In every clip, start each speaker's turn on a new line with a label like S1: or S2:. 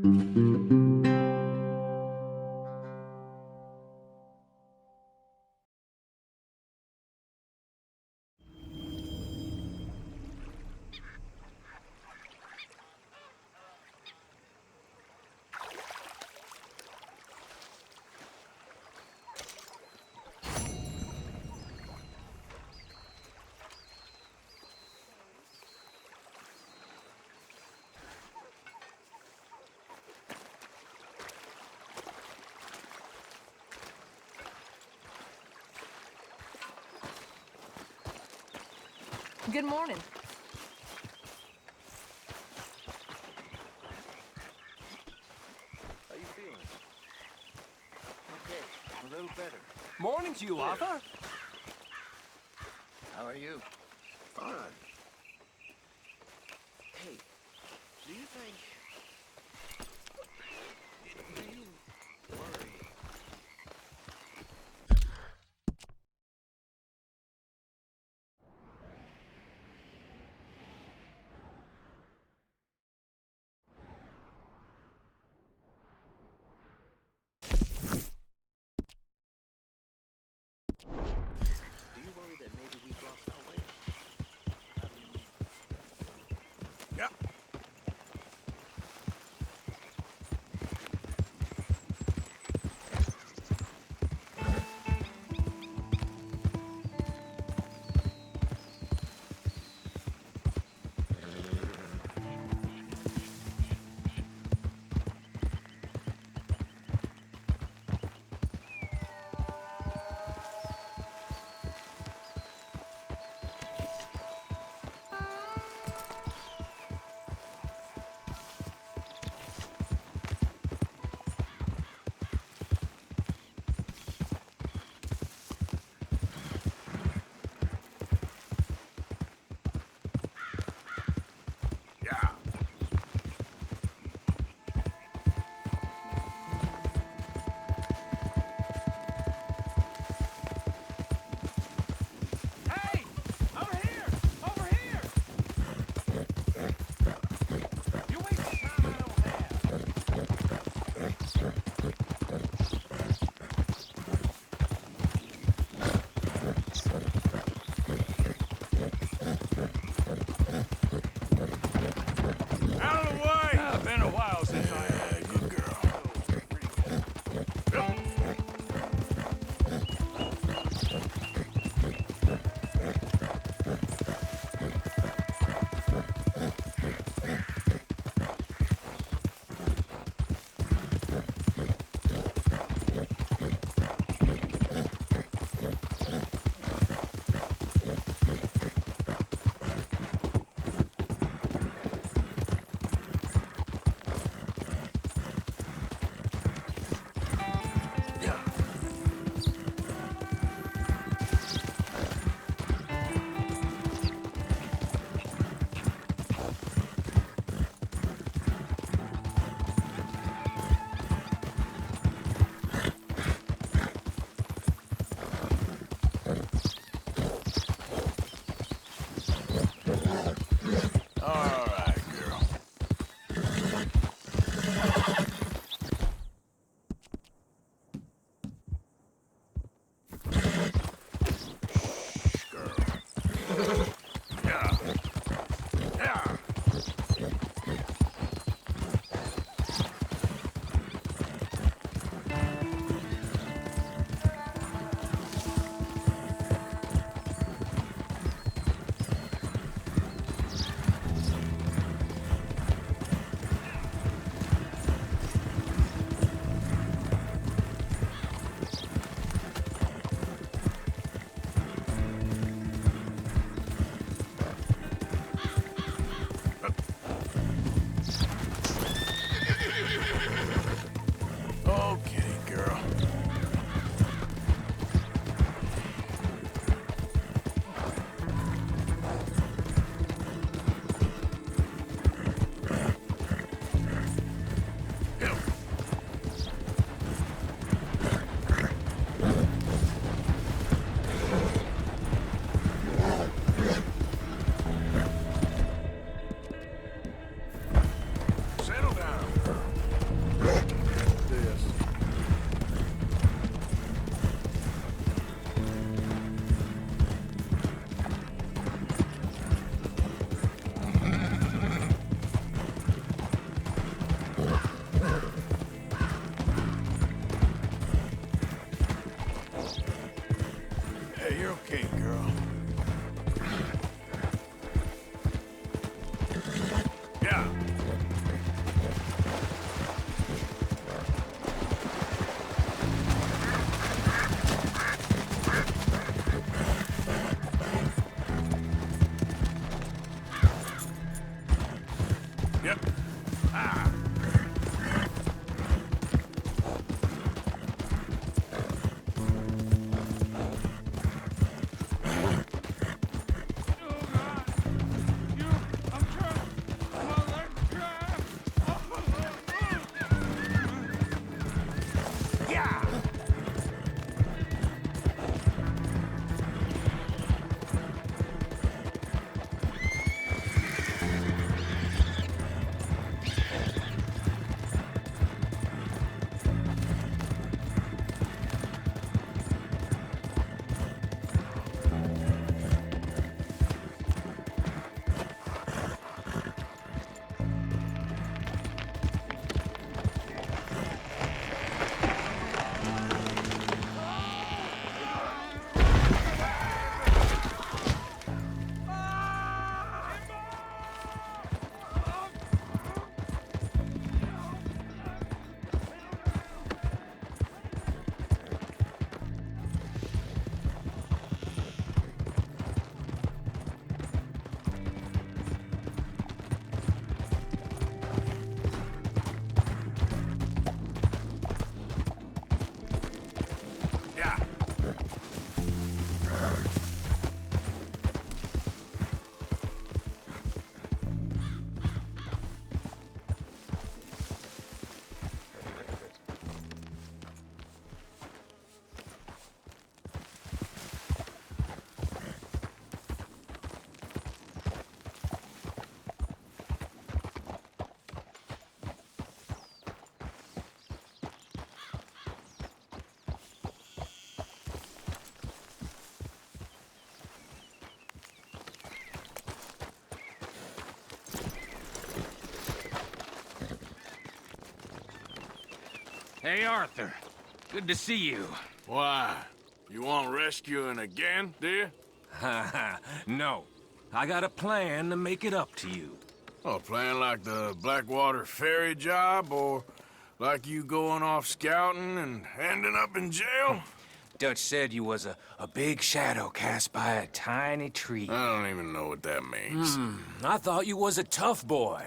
S1: Good morning.
S2: How you feeling? Okay, a little better.
S3: Morning to you, Arthur.
S2: How are you?
S4: Fine.
S2: Hey, do you think... Do you worry? Do you worry that maybe we've lost our way?
S4: Yeah. Yeah.
S3: Hey! Over here! Over here! You're wasting time I don't have.
S4: Out of the way!
S3: Been a while since I...
S4: Good girl. All right, girl. Girl. Yeah. Yeah. You're okay, girl. Yeah. Yep. Ah. Yeah. Yeah.
S3: Hey, Arthur. Good to see you.
S4: Why? You want rescuing again, do you?
S3: No. I got a plan to make it up to you.
S4: Oh, playing like the Blackwater ferry job, or like you going off scouting and ending up in jail?
S3: Dutch said you was a big shadow cast by a tiny tree.
S4: I don't even know what that means.
S3: I thought you was a tough boy.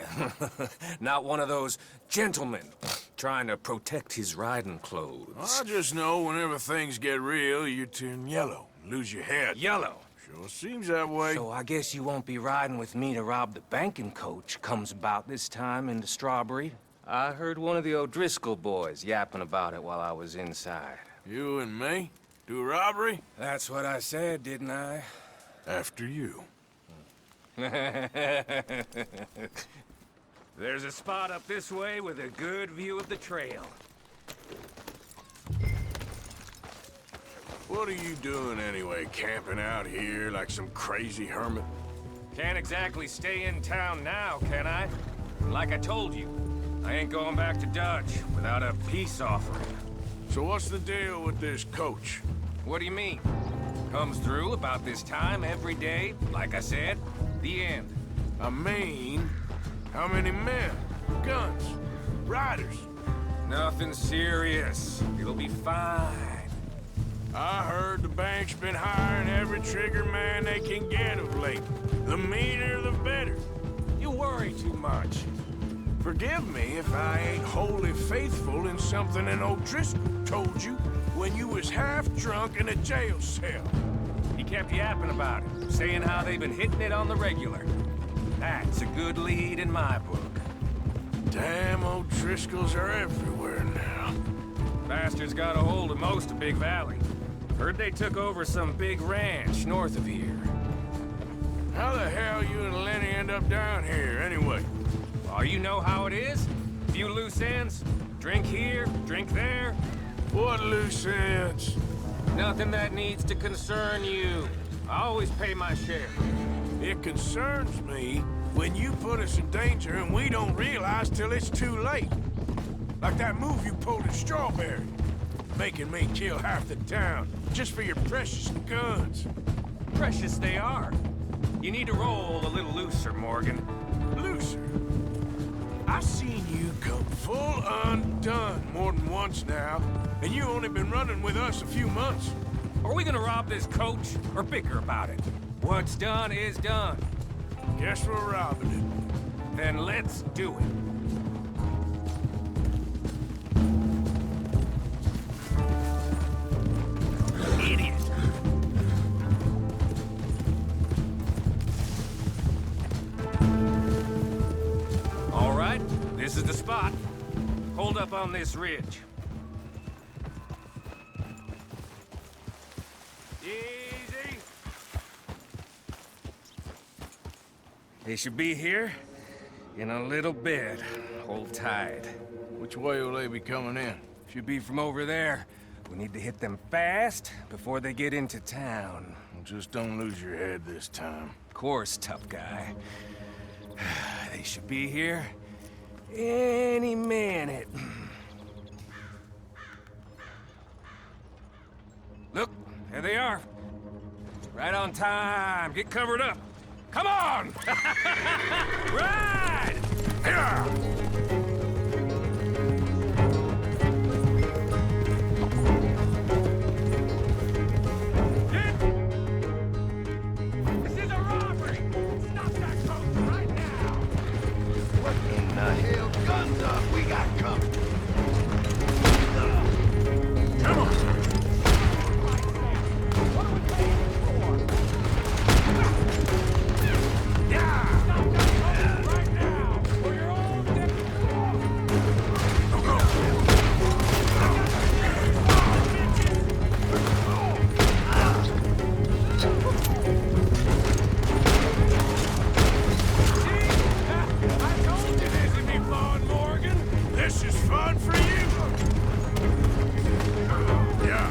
S3: Not one of those gentlemen trying to protect his riding clothes.
S4: I just know whenever things get real, you turn yellow, lose your head.
S3: Yellow.
S4: Sure seems that way.
S3: So I guess you won't be riding with me to rob the banking coach comes about this time in the Strawberry. I heard one of the O'Driscoll boys yapping about it while I was inside.
S4: You and me? Do a robbery?
S3: That's what I said, didn't I?
S4: After you.
S3: There's a spot up this way with a good view of the trail.
S4: What are you doing anyway, camping out here like some crazy hermit?
S3: Can't exactly stay in town now, can I? Like I told you, I ain't going back to Dutch without a peace offering.
S4: So what's the deal with this coach?
S3: What do you mean? Comes through about this time every day, like I said. The end.
S4: I mean, how many men, guns, riders?
S3: Nothing serious. It'll be fine.
S4: I heard the bank's been hiring every trigger man they can get of late. The meaner, the better.
S3: You worry too much.
S4: Forgive me if I ain't wholly faithful in something an O'Driscoll told you when you was half drunk in a jail cell.
S3: He kept yapping about it, saying how they've been hitting it on the regular. That's a good lead in my book.
S4: Damn O'Driscolls are everywhere now.
S3: Bastards got a hold of most of Big Valley. Heard they took over some big ranch north of here.
S4: How the hell you and Linde end up down here, anyway?
S3: Oh, you know how it is? Few loose ends. Drink here, drink there.
S4: What loose ends?
S3: Nothing that needs to concern you. I always pay my share.
S4: It concerns me when you put us in danger and we don't realize till it's too late. Like that move you pulled at Strawberry. making me kill half the town just for your precious guns.
S3: Precious they are. You need to roll a little looser, Morgan.
S4: Looser? I've seen you come full undone more than once now, and you only been running with us a few months.
S3: Are we gonna rob this coach or bicker about it? What's done is done.
S4: Guess we're robbing it.
S3: Then let's do it. Idiot. All right, this is the spot. Hold up on this ridge. Easy. They should be here in a little bit. Hold tight.
S4: Which way will they be coming in?
S3: Should be from over there. We need to hit them fast before they get into town.
S4: Just don't lose your head this time.
S3: Of course, tough guy. They should be here any minute. Look, there they are. Right on time. Get covered up. Come on! Ride! Here! This is a robbery! Stop that coach right now!
S1: What in the hell? Guns up! We got company!
S4: Come on!
S3: What are we waiting for? Yeah! Stop that coach right now! For your own I told you this would be fun, Morgan!
S4: This is fun for you! Yeah.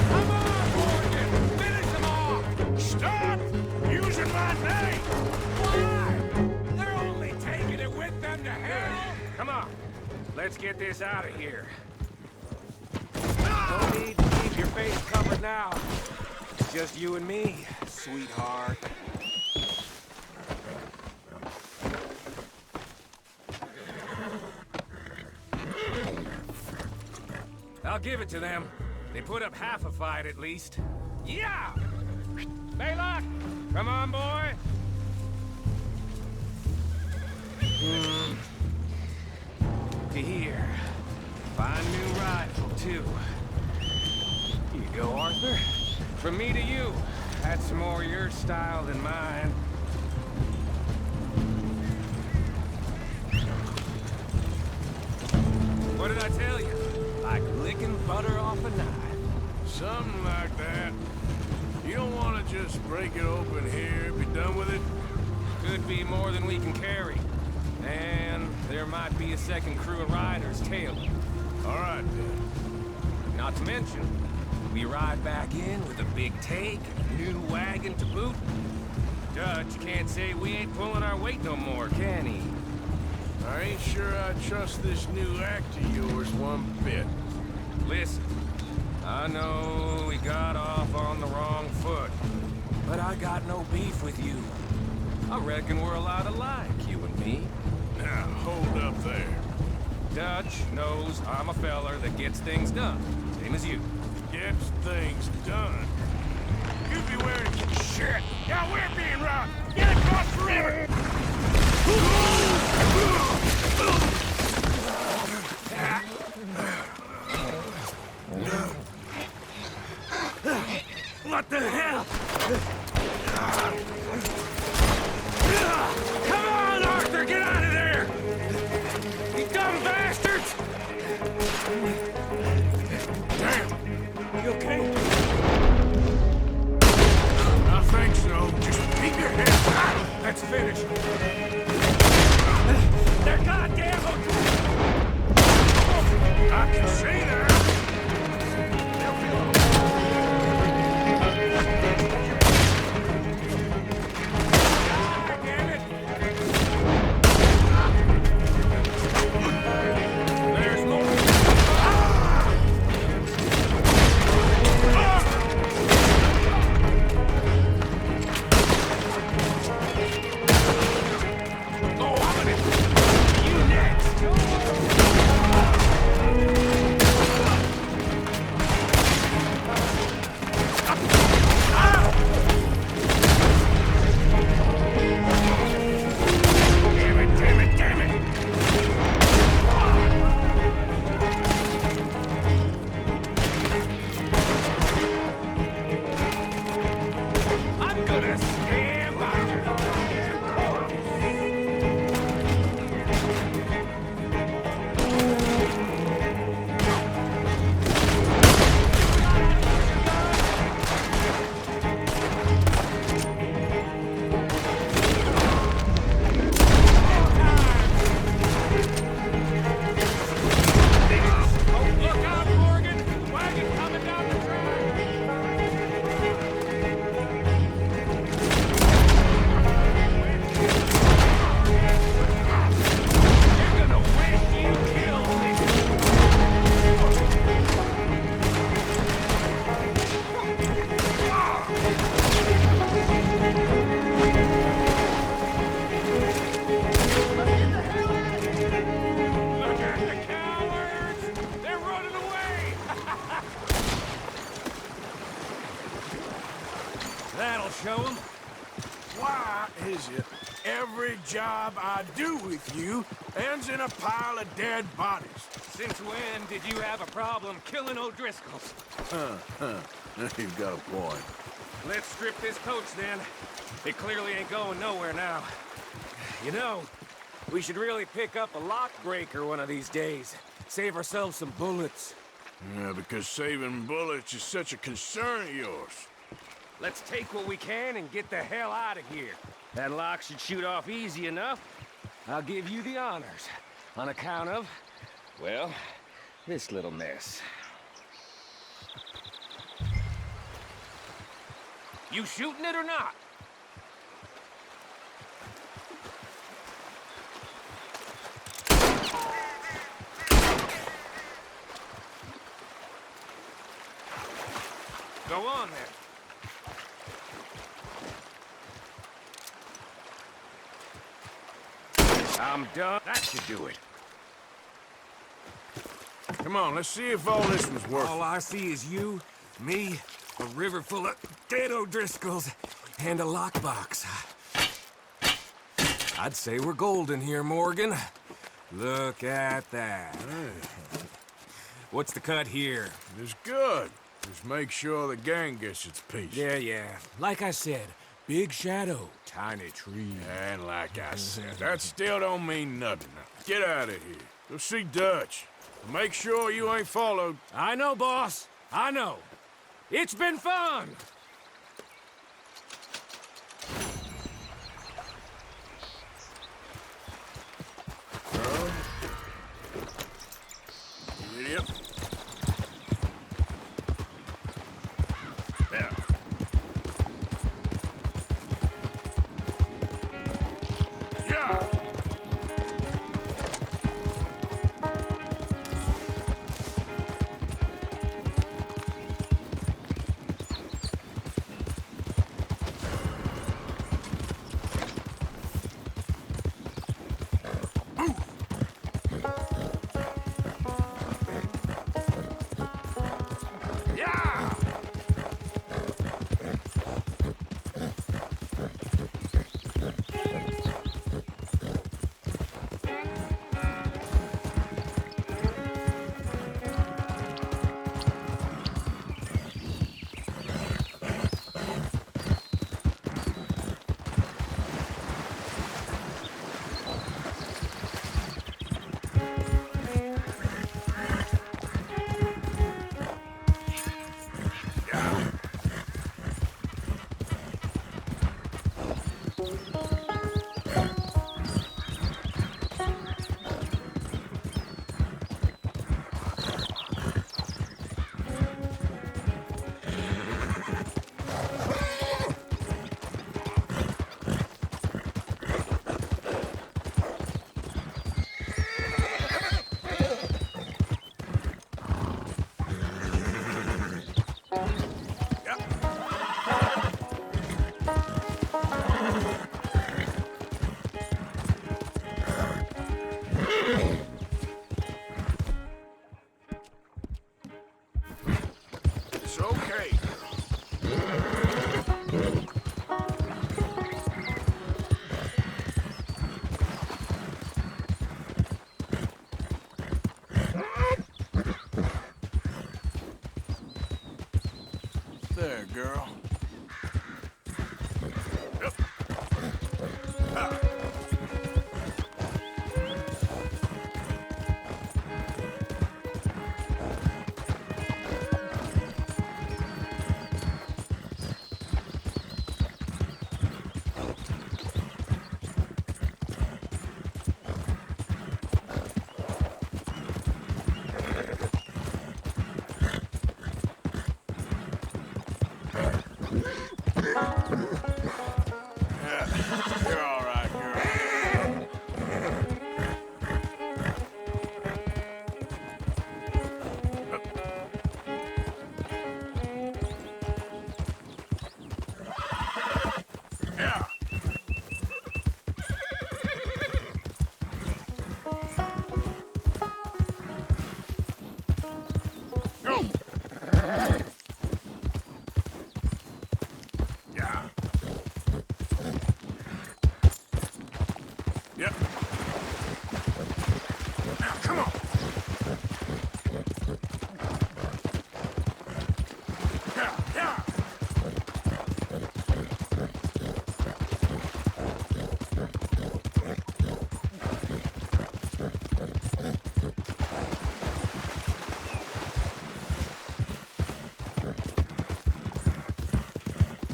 S3: Come on, Morgan! Finish them off!
S4: Stop using my name!
S3: Why? They're only taking it with them to hell! Come on, let's get this out of here. No need to keep your face covered now. It's just you and me, sweetheart. I'll give it to them. They put up half a fight at least. Yeah! Baylock! Come on, boy! Here. Fine new rifle, too. Here you go, Arthur. From me to you. That's more your style than mine. What did I tell you? Like licking butter off a knife.
S4: Something like that. You don't want to just break it open here, be done with it?
S3: Could be more than we can carry. And there might be a second crew of riders tailing.
S4: All right, then.
S3: Not to mention, we ride back in with a big take and a new wagon to boot. Dutch can't say we ain't pulling our weight no more, can he?
S4: I ain't sure I trust this new act of yours one bit.
S3: Listen, I know we got off on the wrong foot, but I got no beef with you. I reckon we're a lot alike, you and me.
S4: Now, hold up there.
S3: Dutch knows I'm a feller that gets things done, same as you.
S4: Gets things done. You be wearing shit. Yeah, we're being robbed. Get across the river.
S3: What the hell? Come on, Arthur, get out of there! You dumb bastards! Damn, you okay?
S4: I think so. Just keep your head down.
S3: Let's finish. They're goddamn hooked!
S4: I can see that. you, every job I do with you ends in a pile of dead bodies.
S3: Since when did you have a problem killing O'Driscolls?
S4: You've got a point.
S3: Let's strip this coach then. It clearly ain't going nowhere now. You know, we should really pick up a lock breaker one of these days. Save ourselves some bullets.
S4: Yeah, because saving bullets is such a concern of yours.
S3: Let's take what we can and get the hell out of here. That lock should shoot off easy enough. I'll give you the honors. On account of, well, this little mess. You shooting it or not? Go on then. I'm done. That should do it.
S4: Come on, let's see if all this was worth
S3: All I see is you, me, a river full of dead O'Driscolls, and a lockbox. I'd say we're golden here, Morgan. Look at that. What's the cut here?
S4: It's good. Just make sure the gang gets its piece.
S3: Yeah. Like I said, big shadow, tiny tree.
S4: And like I said, that still don't mean nothing. Now, get out of here. Go see Dutch. Make sure you ain't followed.
S3: I know, boss. I know. It's been fun.
S4: Idiot. There. Yeah. Yep. Now, come on. Yeah, yeah.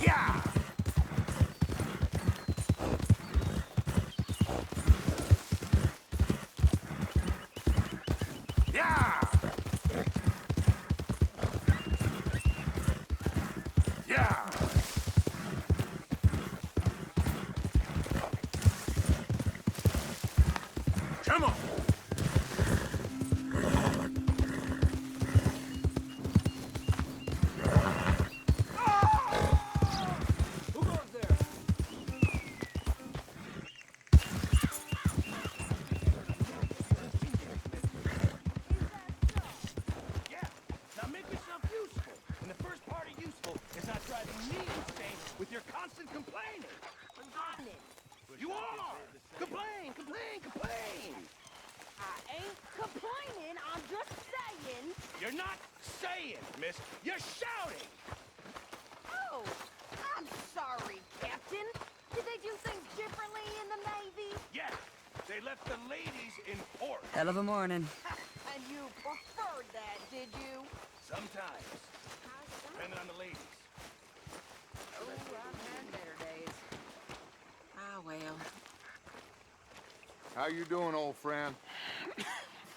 S4: Yeah. Yeah. Yeah. Come on.
S3: Who goes there?
S2: Yeah, now make yourself useful. And the first part of useful is not driving me insane with your constant complaining. You are! Complain, complain, complain!
S5: I ain't complaining, I'm just saying.
S2: You're not saying, miss. You're shouting!
S5: Oh, I'm sorry, Captain. Did they do things differently in the Navy?
S2: Yes, they left the ladies in port.
S6: Hell of a morning.
S5: And you preferred that, did you?
S2: Sometimes, depending on the ladies.
S5: Oh, I've had better days. Ah, well.
S7: How you doing, old friend?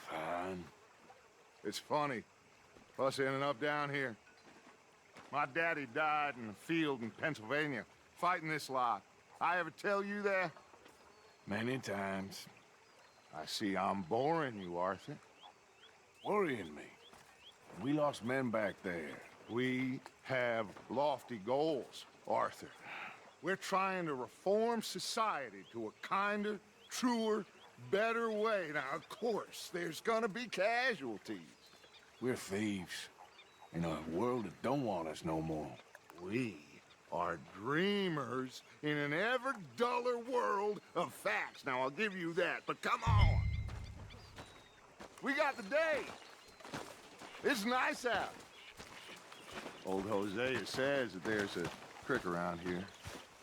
S4: Fine.
S7: It's funny. Us ending up down here. My daddy died in a field in Pennsylvania, fighting this lot. I ever tell you that?
S4: Many times.
S7: I see I'm boring you, Arthur.
S4: Worrying me. We lost men back there.
S7: We have lofty goals, Arthur. We're trying to reform society to a kinder, truer, better way. Now, of course, there's gonna be casualties.
S4: We're thieves. In a world that don't want us no more.
S7: We are dreamers in an ever duller world of facts. Now, I'll give you that, but come on. We got the day. It's nice out. Old Hosea says that there's a creek around here.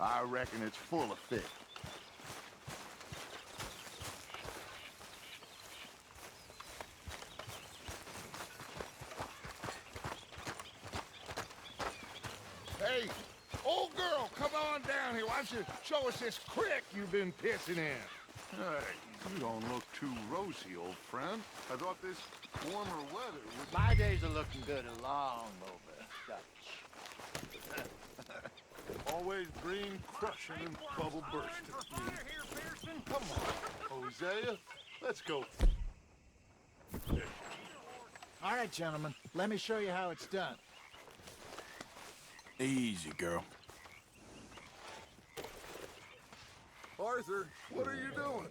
S7: I reckon it's full of fish. Hey, old girl, come on down here. Why don't you show us this creek you've been pissing in?
S8: Hey, you don't look too rosy, old friend. I thought this warmer weather would...
S1: My days are looking good along over Dutch.
S8: Always green crushing and bubble bursting. Come on, Hosea. Let's go.
S9: All right, gentlemen, let me show you how it's done.
S4: Easy, girl.
S7: Arthur, what are you doing?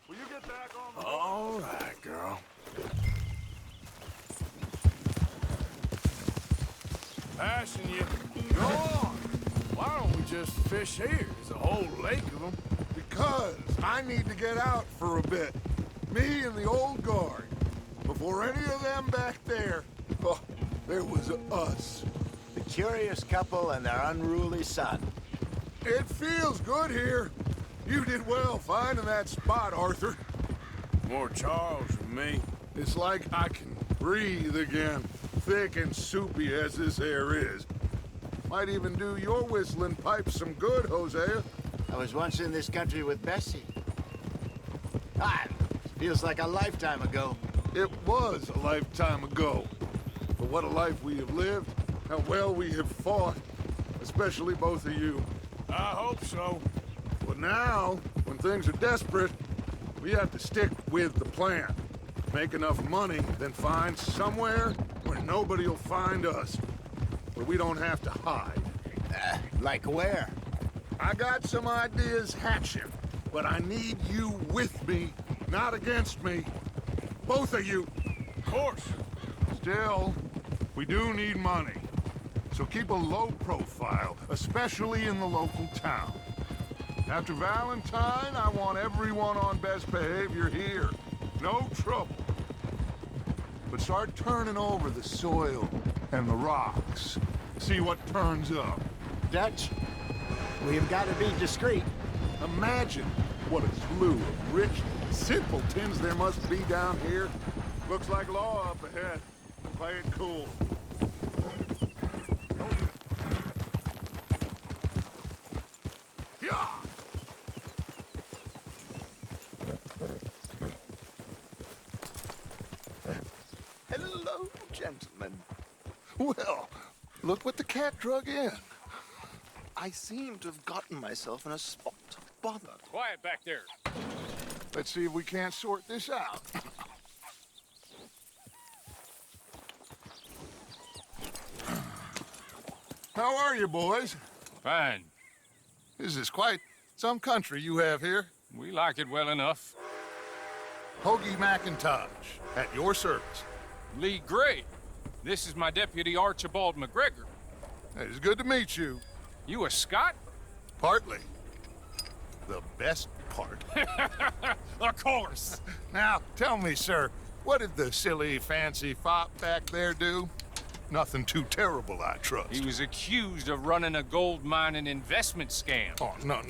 S7: Will you get back on the...
S4: All right, girl. Passing you. Go on. Why don't we just fish here? There's a whole lake of them.
S7: Because I need to get out for a bit. Me and the old guard. Before any of them back there, oh, there was us.
S1: The curious couple and their unruly son.
S7: It feels good here. You did well finding that spot, Arthur.
S4: More Charles than me.
S7: It's like I can breathe again, thick and soupy as this air is. Might even do your whistling pipes some good, Hosea.
S1: I was once in this country with Bessie. Ah, feels like a lifetime ago.
S7: It was a lifetime ago. But what a life we have lived, how well we have fought, especially both of you.
S4: I hope so.
S7: But now, when things are desperate, we have to stick with the plan. Make enough money, then find somewhere where nobody will find us. Where we don't have to hide.
S1: Like where?
S7: I got some ideas hatching, but I need you with me, not against me. Both of you.
S4: Of course.
S7: Still, we do need money. So keep a low profile, especially in the local town.
S8: After Valentine, I want everyone on best behavior here. No trouble. But start turning over the soil and the rocks. See what turns up.
S9: Dutch, we've got to be discreet.
S7: Imagine what a slew of rich simpletons there must be down here.
S8: Looks like law up ahead. Play it cool. Yeah!
S7: Hello, gentlemen. Well, look what the cat drug in. I seem to have gotten myself in a spot of bother.
S3: Quiet back there.
S7: Let's see if we can't sort this out. How are you, boys?
S6: Fine.
S7: This is quite some country you have here.
S6: We like it well enough.
S7: Hoagie McIntosh, at your service.
S6: Lee Gray. This is my deputy Archibald McGregor.
S7: It's good to meet you.
S6: You a Scot?
S7: Partly. The best part.
S6: Of course.
S7: Now, tell me, sir, what did the silly, fancy fop back there do? Nothing too terrible, I trust.
S6: He was accused of running a gold mining investment scam.
S7: Oh, no.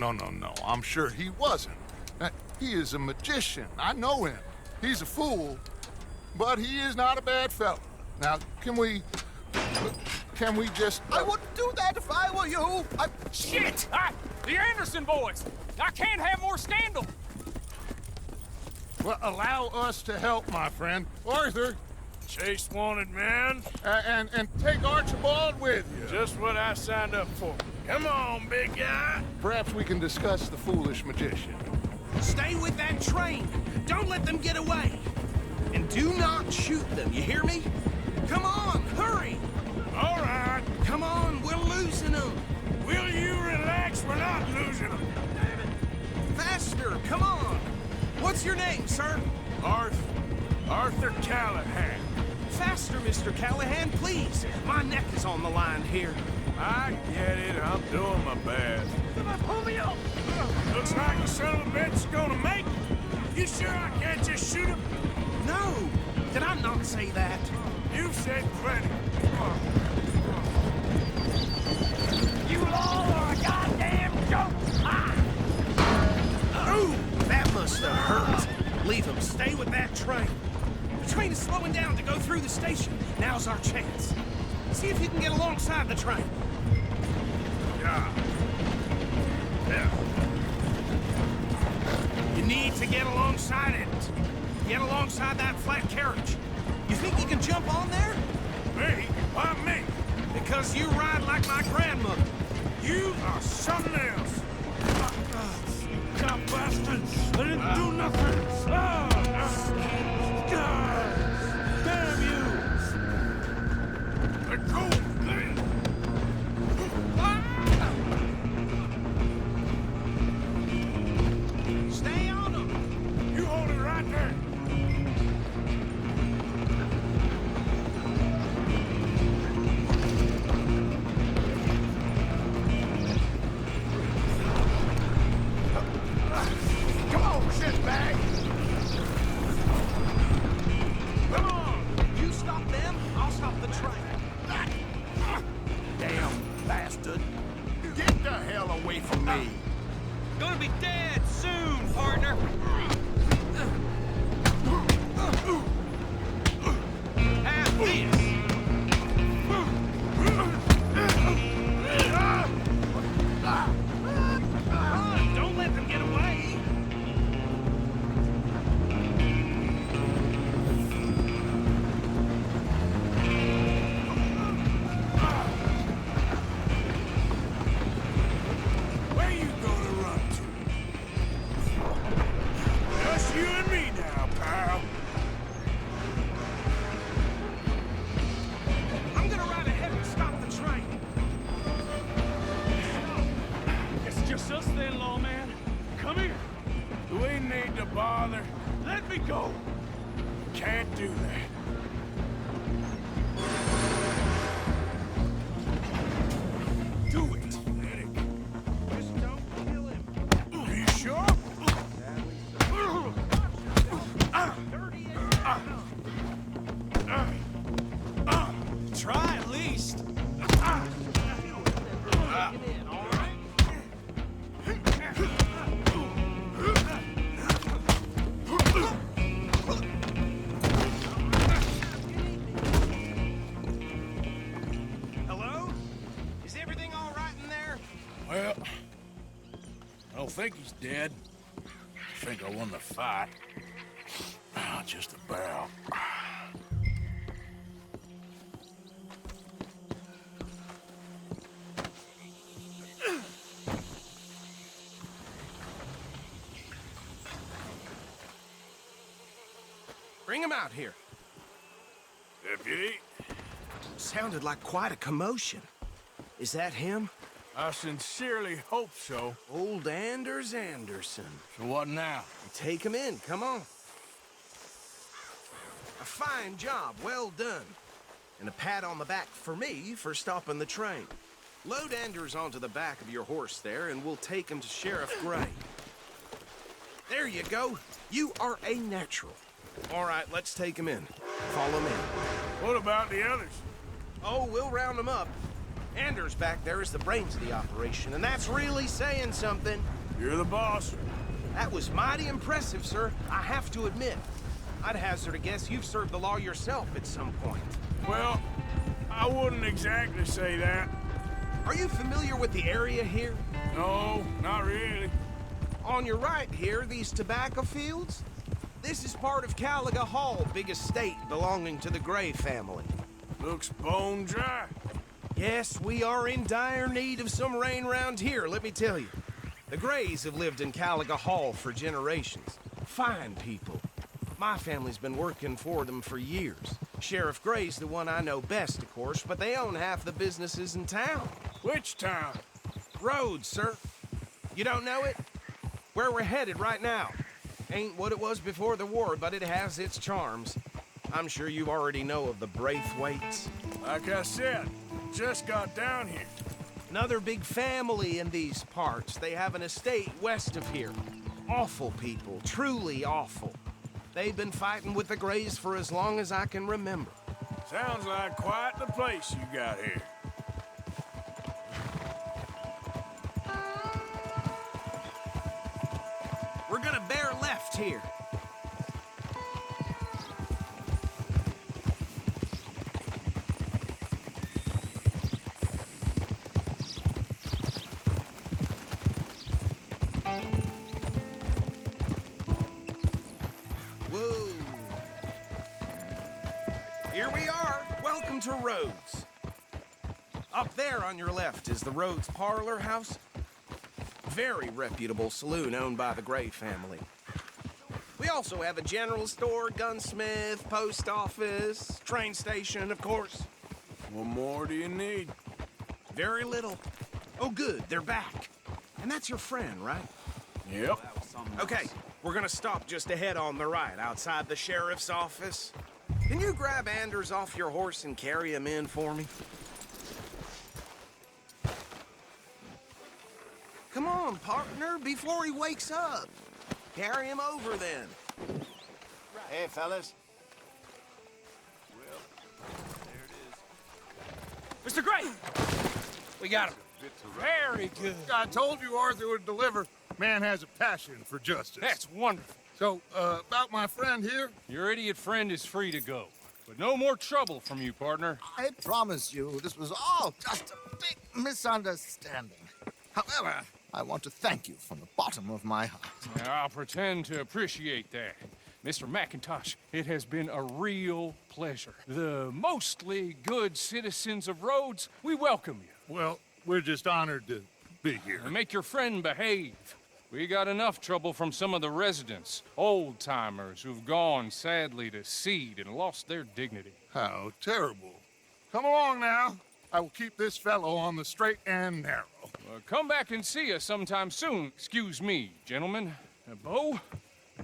S7: I'm sure he wasn't. He is a magician. I know him. He's a fool, but he is not a bad fellow. Now, can we just...
S2: I wouldn't do that if I were you.
S6: Shit! The Anderson boys! I can't have more scandal!
S7: Well, allow us to help, my friend. Arthur,
S4: Chase wanted man.
S7: and take Archibald with you.
S4: Just what I signed up for. Come on, big guy.
S7: Perhaps we can discuss the foolish magician.
S2: Stay with that train. Don't let them get away. And do not shoot them, you hear me? Come on, hurry.
S4: All right.
S2: Come on, we're losing them.
S4: Will you relax? We're not losing them.
S2: Faster, come on. What's your name, sir?
S4: Arthur Callahan.
S2: Faster, Mr. Callahan, please. My neck is on the line here.
S4: I get it. I'm doing my best.
S2: Pull me up.
S4: Looks like the son of a bitch is gonna make it. You sure I can't just shoot him?
S2: No, did I not say that?
S4: You said plenty.
S2: You all are a goddamn joke! Ooh, that must have hurt. Leave him. Stay with that train. The train is slowing down to go through the station. Now's our chance. See if you can get alongside the train.
S4: Yeah.
S2: You need to get alongside it. Get alongside that flat carriage. You think you can jump on there?
S4: Me? Why me?
S2: Because you ride like my grandmother.
S4: You are something else. God bastard! I didn't do nothing. Damn you! Let go!
S2: Stay on them.
S4: You hold it right there.
S7: Come on, shitbag!
S2: Come on! You stop them, I'll stop the train. Damn bastard.
S7: Get the hell away from me!
S3: Gonna be dead soon, partner.
S2: Have this. Don't let them get away.
S4: Where you gonna run to? Just you and me now, pal.
S2: I'm gonna ride ahead and stop the train.
S3: It's just us then, lawman. Come here.
S4: Do we need to bother?
S3: Let me go.
S4: Can't do that.
S2: Do it. Just don't kill him.
S4: think he's dead. I think I won the fight. Just about.
S2: Bring him out here.
S4: Deputy,
S2: Sounded like quite a commotion. Is that him?
S4: I sincerely hope so.
S2: Old Anders Anderson.
S4: So what now?
S2: Take him in, come on. A fine job, well done. And a pat on the back for me for stopping the train. Load Anders onto the back of your horse there, and we'll take him to Sheriff Gray. There you go. You are a natural. All right, let's take him in. Follow me.
S4: What about the others?
S2: Oh, we'll round them up. Anders back there is the brains of the operation, and that's really saying something.
S4: You're the boss.
S2: That was mighty impressive, sir. I have to admit. I'd hazard a guess you've served the law yourself at some point.
S4: Well, I wouldn't exactly say that.
S2: Are you familiar with the area here?
S4: No, not really.
S2: On your right here, these tobacco fields? This is part of Caliga Hall, big estate belonging to the Gray family.
S4: Looks bone dry.
S2: Yes, we are in dire need of some rain round here, let me tell you. The Grays have lived in Caliga Hall for generations. Fine people. My family's been working for them for years. Sheriff Gray's the one I know best, of course, but they own half the businesses in town.
S4: Which town?
S2: Rhodes, sir. You don't know it? Where we're headed right now. Ain't what it was before the war, but it has its charms. I'm sure you already know of the Braithwaites.
S4: Like I said, just got down here.
S2: Another big family in these parts. They have an estate west of here. Awful people, truly awful. They've been fighting with the Grays for as long as I can remember.
S4: Sounds like quite the place you got here.
S2: We're gonna bear left here. Whoa. Here we are. Welcome to Rhodes. Up there on your left is the Rhodes Parlor House. Very reputable saloon owned by the Gray family. We also have a general store, gunsmith, post office, train station, of course.
S4: What more do you need?
S2: Very little. Oh, good, they're back. And that's your friend, right?
S4: Yep.
S2: Okay, we're gonna stop just ahead on the right, outside the sheriff's office. Can you grab Anders off your horse and carry him in for me? Come on, partner, before he wakes up. Carry him over, then.
S1: Hey, fellas.
S6: Mr. Gray! We got him. Very good.
S8: I told you Arthur would deliver. Man has a passion for justice.
S6: That's wonderful.
S8: So, about my friend here?
S6: Your idiot friend is free to go. But no more trouble from you, partner.
S10: I promise you, this was all just a big misunderstanding. However, I want to thank you from the bottom of my heart.
S6: I'll pretend to appreciate that. Mr. McIntosh, it has been a real pleasure. The mostly good citizens of Rhodes, we welcome you.
S8: Well, we're just honored to be here.
S6: And make your friend behave. We got enough trouble from some of the residents, old-timers who've gone, sadly, to seed and lost their dignity.
S8: How terrible. Come along now. I will keep this fellow on the straight and narrow.
S6: Come back and see us sometime soon. Excuse me, gentlemen. Bo,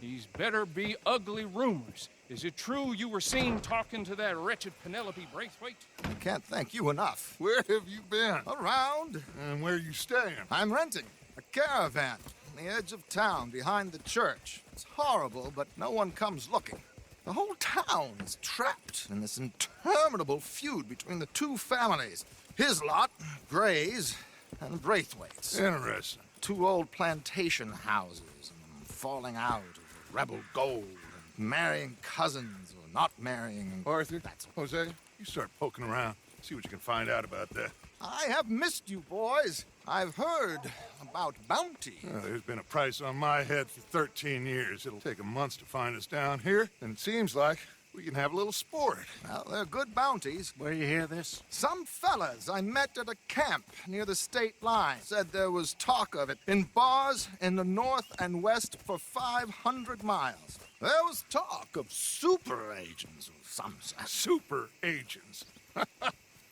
S6: these better be ugly rumors. Is it true you were seen talking to that wretched Penelope Braithwaite?
S10: I can't thank you enough.
S8: Where have you been?
S10: Around.
S8: And where are you staying?
S10: I'm renting a caravan on the edge of town behind the church. It's horrible, but no one comes looking. The whole town is trapped in this interminable feud between the two families. His lot, Gray's, and Braithwaite's.
S8: Interesting.
S10: Two old plantation houses, and falling out of rebel gold, and marrying cousins or not marrying.
S8: Arthur, Jose, you start poking around. See what you can find out about that.
S10: I have missed you, boys. I've heard about bounty.
S8: There's been a price on my head for 13 years. It'll take 'em months to find us down here, and it seems like we can have a little sport.
S10: Well, they're good bounties.
S9: Where you hear this?
S10: Some fellas I met at a camp near the state line said there was talk of it in bars in the north and west for 500 miles. There was talk of super agents of some sort.
S8: Super agents.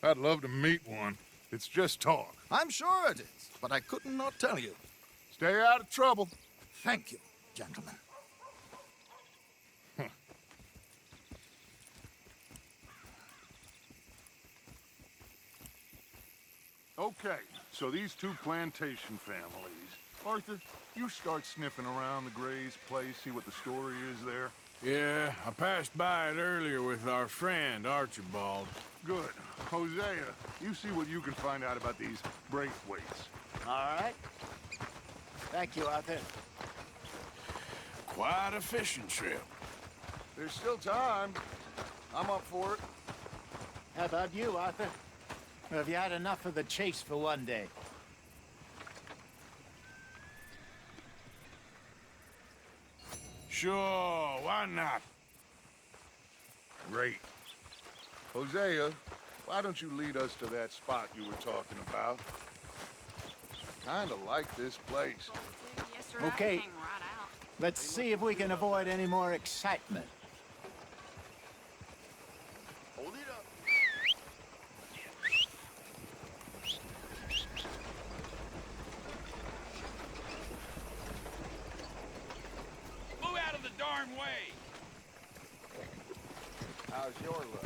S8: I'd love to meet one. It's just talk.
S10: I'm sure it is, but I couldn't not tell you.
S8: Stay out of trouble.
S10: Thank you, gentlemen.
S8: Okay, so these two plantation families. Arthur, you start sniffing around the Gray's place, see what the story is there.
S4: Yeah, I passed by it earlier with our friend, Archibald.
S8: Good. Hosea, you see what you can find out about these Braithwaites.
S9: All right. Thank you, Arthur.
S4: Quite a fishing trip.
S8: There's still time. I'm up for it.
S9: How about you, Arthur? Or have you had enough of the chase for one day?
S4: Sure, why not?
S8: Great. Hosea, why don't you lead us to that spot you were talking about? Kinda like this place.
S9: Okay. Let's see if we can avoid any more excitement.
S1: Hold it up.
S2: Move out of the darn way!
S1: How's your luck?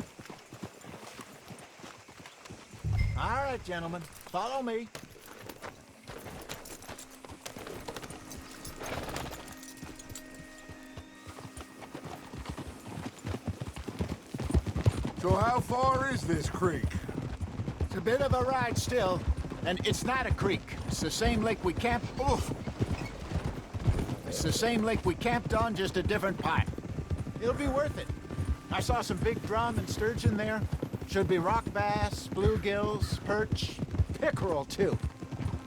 S9: All right, gentlemen. Follow me.
S8: So how far is this creek?
S9: It's a bit of a ride still, and it's not a creek. It's the same lake we camped. Oof. It's the same lake we camped on, just a different pipe. It'll be worth it. I saw some big drum and sturgeon there. Should be rock bass, bluegills, perch, pickerel too.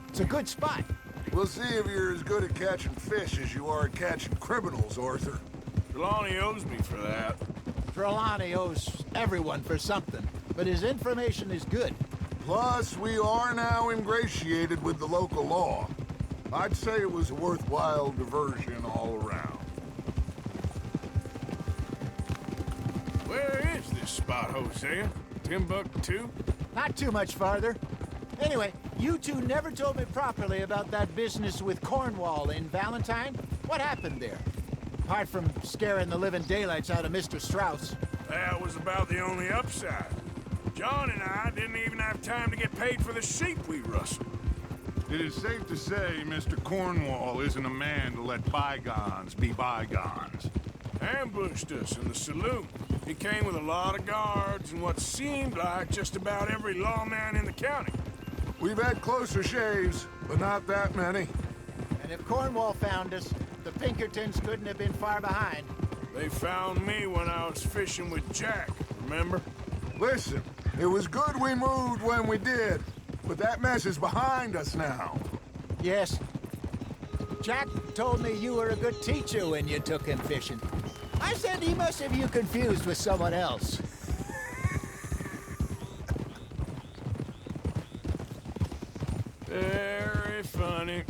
S9: It's a good spot.
S8: We'll see if you're as good at catching fish as you are at catching criminals, Arthur.
S4: Trelawney owes me for that.
S9: Trelawney owes everyone for something, but his information is good.
S8: Plus, we are now ingratiated with the local law. I'd say it was a worthwhile diversion all around.
S4: Where is this spot, Hosea? Timbuktu?
S9: Not too much farther. Anyway, you two never told me properly about that business with Cornwall in Valentine. What happened there? Apart from scaring the living daylights out of Mr. Strauss.
S4: That was about the only upside. John and I didn't even have time to get paid for the sheep we rustled.
S8: It is safe to say Mr. Cornwall isn't a man to let bygones be bygones.
S4: Ambushed us in the saloon. He came with a lot of guards and what seemed like just about every lawman in the county.
S8: We've had closer shaves, but not that many.
S9: And if Cornwall found us, the Pinkertons couldn't have been far behind.
S4: They found me when I was fishing with Jack, remember?
S8: Listen, it was good we moved when we did, but that mess is behind us now.
S9: Yes. Jack told me you were a good teacher when you took him fishing. I said he must have you confused with someone else.
S4: Very funny.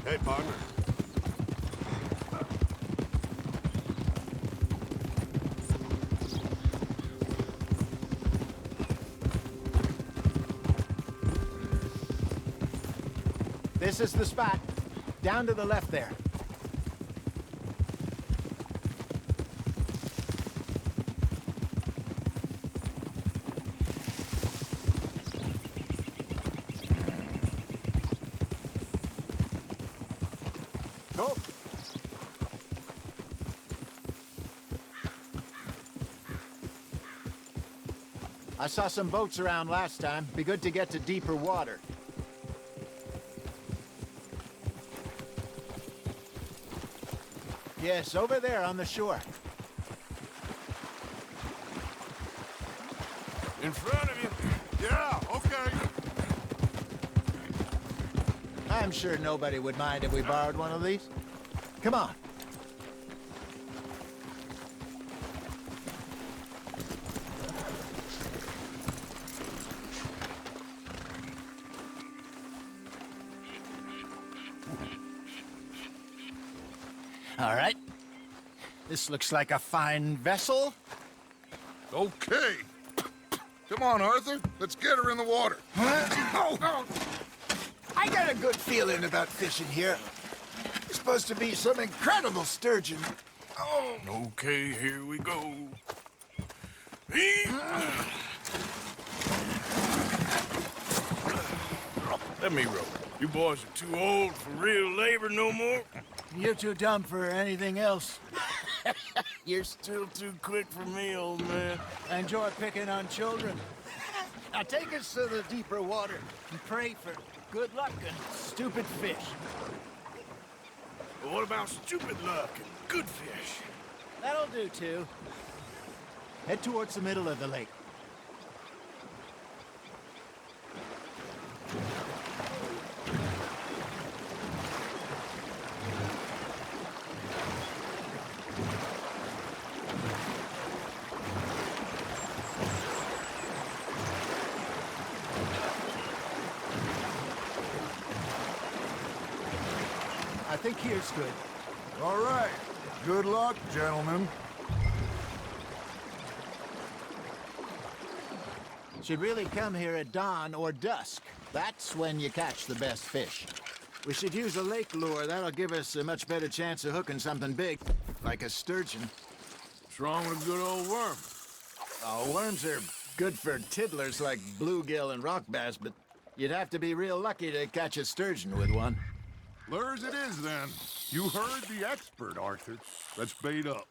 S8: Hey, partner.
S9: This is the spot. Down to the left there. Go. I saw some boats around last time. Be good to get to deeper water. Yes, over there on the shore.
S4: In front of you.
S8: Yeah, okay.
S9: I'm sure nobody would mind if we borrowed one of these. Come on. All right. This looks like a fine vessel.
S8: Okay. Come on, Arthur. Let's get her in the water.
S9: Oh. I got a good feeling about fishing here. It's supposed to be some incredible sturgeon. Oh.
S4: Okay, here we go. Let me row. You boys are too old for real labor no more.
S9: You're too dumb for anything else.
S4: You're still too quick for me, old man.
S9: I enjoy picking on children. Now take us to the deeper water and pray for good luck and stupid fish.
S4: But what about stupid luck and good fish?
S9: That'll do, too. Head towards the middle of the lake. I think here's good.
S8: All right. Good luck, gentlemen.
S9: Should really come here at dawn or dusk. That's when you catch the best fish. We should use a lake lure. That'll give us a much better chance of hooking something big, like a sturgeon.
S4: What's wrong with a good old worm?
S9: Oh, worms are good for tiddlers like bluegill and rock bass, but you'd have to be real lucky to catch a sturgeon with one.
S8: Lures it is, then. You heard the expert, Arthur. Let's bait up.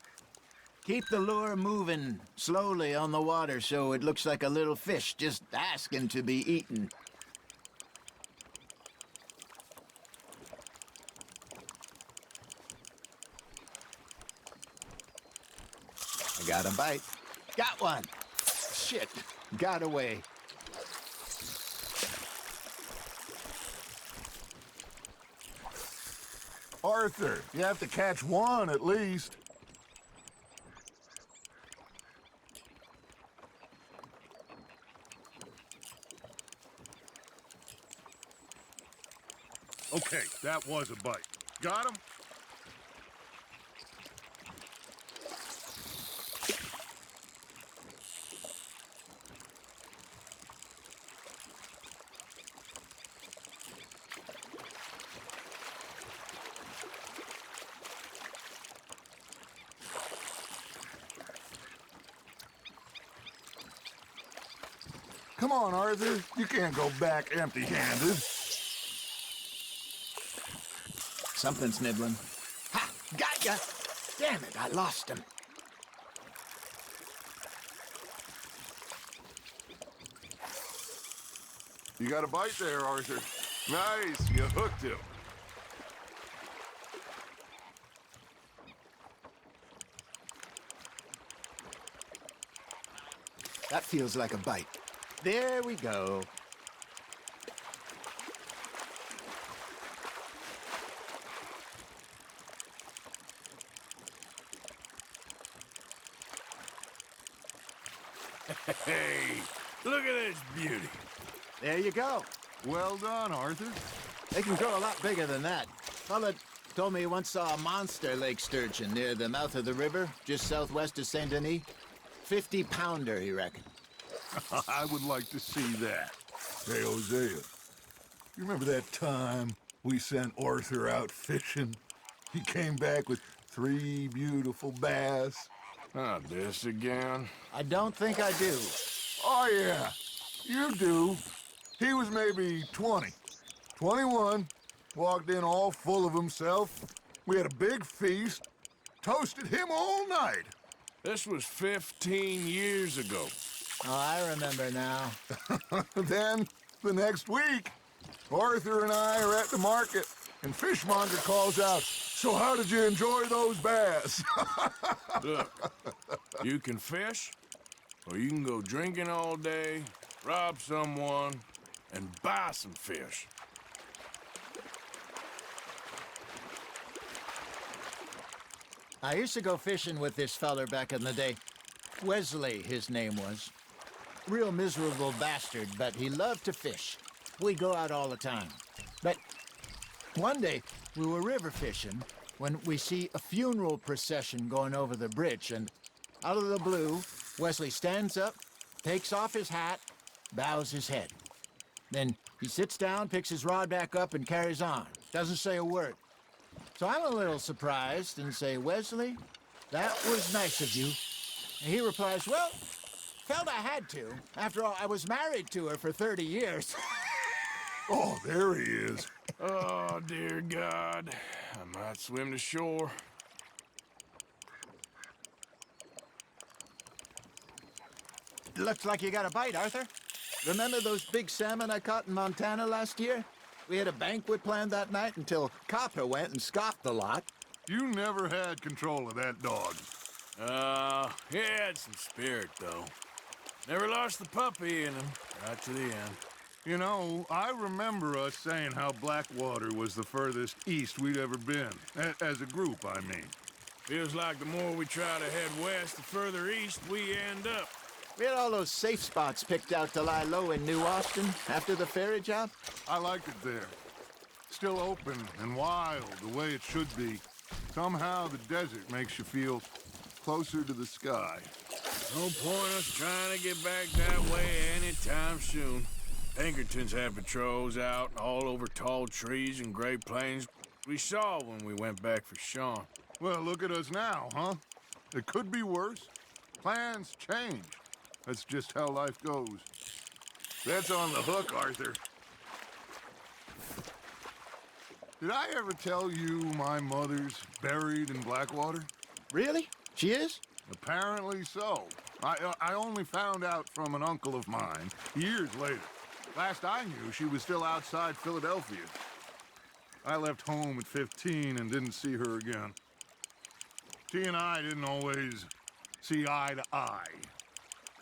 S9: Keep the lure moving slowly on the water so it looks like a little fish just asking to be eaten. I got a bite. Got one. Shit. Got away.
S8: Arthur, you have to catch one at least. Okay, that was a bite. Got him? Come on, Arthur. You can't go back empty-handed.
S9: Something's nibbling. Ha! Got ya! Damn it, I lost him.
S8: You got a bite there, Arthur. Nice, you hooked him.
S9: That feels like a bite. There we go.
S4: Hey, look at this beauty.
S9: There you go.
S8: Well done, Arthur.
S9: They can grow a lot bigger than that. Fella told me he once saw a monster lake sturgeon near the mouth of the river, just southwest of Saint Denis. 50-pounder, he reckoned.
S8: I would like to see that. Hey, Hosea, you remember that time we sent Arthur out fishing? He came back with 3 beautiful bass.
S4: Not this again.
S9: I don't think I do.
S8: Oh, yeah, you do. He was maybe 20, 21, walked in all full of himself. We had a big feast, toasted him all night.
S4: This was 15 years ago.
S9: Oh, I remember now.
S8: Then, the next week, Arthur and I are at the market, and Fishmonger calls out, "So how did you enjoy those bass?"
S4: Look, you can fish, or you can go drinking all day, rob someone, and buy some fish.
S9: I used to go fishing with this feller back in the day. Wesley, his name was. Real miserable bastard, but he loved to fish. We'd go out all the time. But one day, we were river fishing when we see a funeral procession going over the bridge, and out of the blue, Wesley stands up, takes off his hat, bows his head. Then he sits down, picks his rod back up, and carries on. Doesn't say a word. So I'm a little surprised and say, Wesley, that was nice of you. And he replies, well, felt I had to. After all, I was married to her for 30 years.
S8: Oh, there he is.
S4: Oh, dear God. I might swim to shore.
S9: Looks like you got a bite, Arthur. Remember those big salmon I caught in Montana last year? We had a banquet planned that night until Copper went and scoffed the lot.
S8: You never had control of that dog.
S4: He had some spirit, though. Never lost the puppy in him, right to the end.
S8: You know, I remember us saying how Blackwater was the furthest east we'd ever been. As a group, I mean.
S4: Feels like the more we try to head west, the further east we end up.
S9: We had all those safe spots picked out to lie low in New Austin after the ferry job.
S8: I liked it there. Still open and wild, the way it should be. Somehow the desert makes you feel closer to the sky.
S4: No point us trying to get back that way anytime soon. Pinkertons had patrols out all over tall trees and Great Plains. We saw when we went back for Sean.
S8: Well, look at us now, huh? It could be worse. Plans change. That's just how life goes. That's on the hook, Arthur. Did I ever tell you my mother's buried in Blackwater?
S9: Really? She is?
S8: Apparently so. I only found out from an uncle of mine years later. Last I knew, she was still outside Philadelphia. I left home at 15 and didn't see her again. She and I didn't always see eye to eye.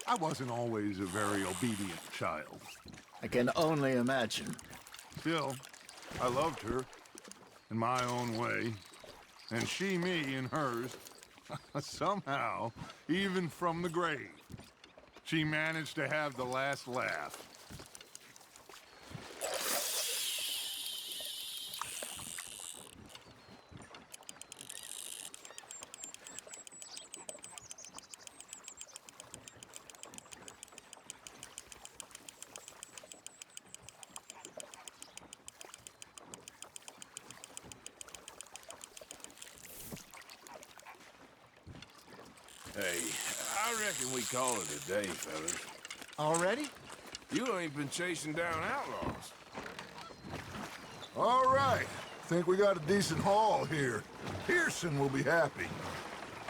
S8: I wasn't always a very obedient child.
S9: I can only imagine.
S8: Still, I loved her in my own way, and she me in hers. Somehow, even from the grave, she managed to have the last laugh.
S4: Hey, I reckon we call it a day, fellas.
S9: Already?
S4: You ain't been chasing down outlaws.
S8: All right. Think we got a decent haul here. Pearson will be happy.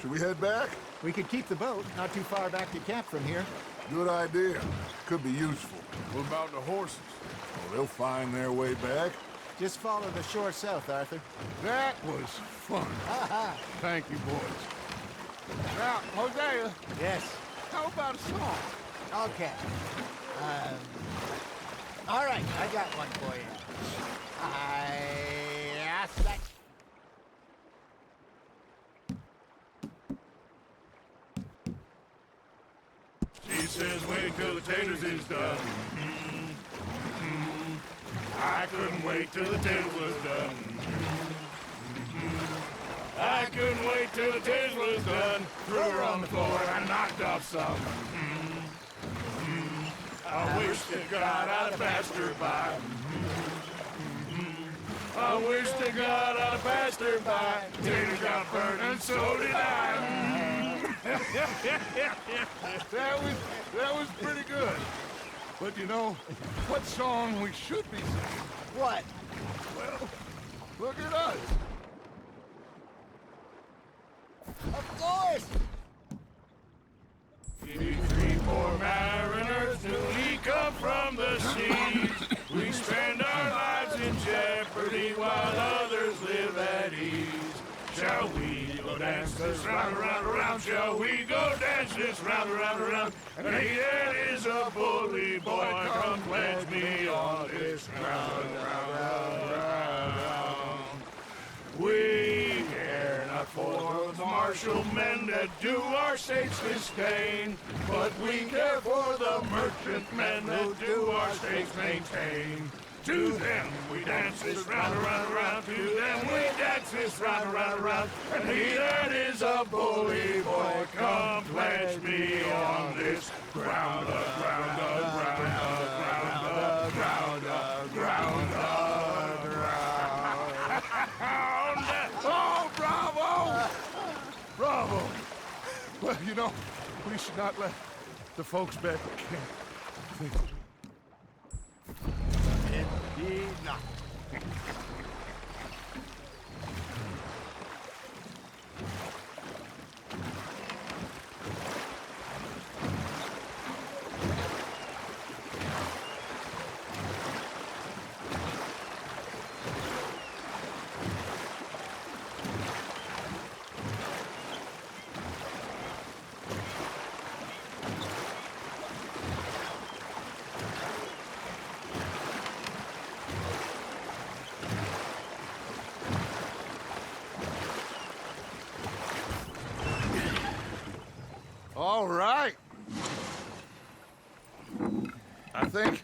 S8: Should we head back?
S9: We could keep the boat not too far back to camp from here.
S8: Good idea. Could be useful.
S4: What about the horses?
S8: Well, they'll find their way back.
S9: Just follow the shore south, Arthur.
S8: That was fun. Thank you, boys.
S10: Now, Hosea,
S9: Yes.
S10: how about a song?
S9: Okay. All right, I got one for you. Yes, that.
S7: She says wait till the taters is done. I couldn't wait till the taters was done. I couldn't wait till the taters was done. Threw her on the floor and I knocked off some. I wish to God I'd have passed her by. I wish to God I'd have passed her by. Taters got burned and so did I.
S8: That was pretty good. But you know, what song we should be singing?
S9: What?
S8: Well, look at us.
S9: Of course!
S7: 3 poor mariners newly come from the seas. We spend our lives in jeopardy while others live at ease. Shall we go down
S4: dance this round, around, around. Shall we go dance this round, around, around? And he that is a bully boy, come pledge me on this round, round, round, round. We care not for the martial men that do our states disdain, but we care for the merchant men that do our states maintain. To them we dance this round, around, around. To them we dance this round, around, around. And he that is a bully boy, come pledge me on this ground, ground, ground, ground, ground, ground, ground. Oh, bravo! Bravo! Well, you know, we should not let the folks back in camp.
S1: Indeed not.
S8: All right. I think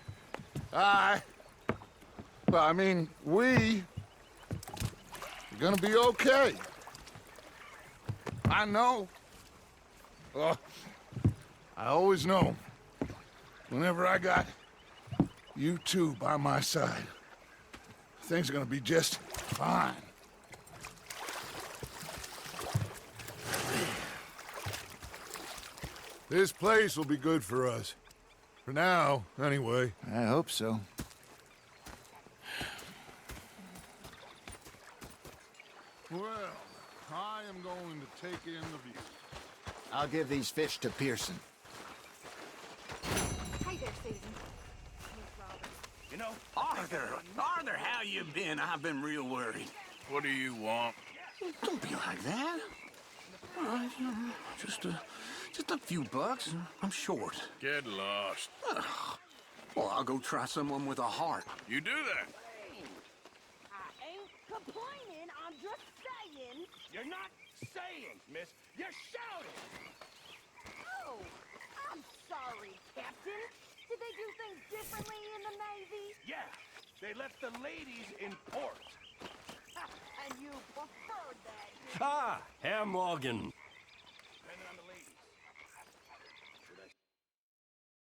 S8: we are gonna be okay. I know. I always know. Whenever I got you two by my side, things are gonna be just fine. This place will be good for us. For now, anyway.
S9: I hope so.
S8: Well, I am going to take in the view.
S9: I'll give these fish to Pearson.
S5: Hey there, Susan. Miss Roberts.
S2: You know,
S11: Arthur, how you been? I've been real worried.
S4: What do you want?
S11: Don't be like that. All right, just a few bucks. I'm short.
S4: Get lost.
S11: Well, I'll go try someone with a heart.
S4: You do that.
S5: I ain't complaining, I'm just saying.
S2: you're not saying, miss. You're shouting.
S5: Oh, I'm sorry, Captain. Did they do things differently in the Navy?
S2: Yeah, they left the ladies in port.
S5: And you preferred that.
S3: Ah, Herr Morgan.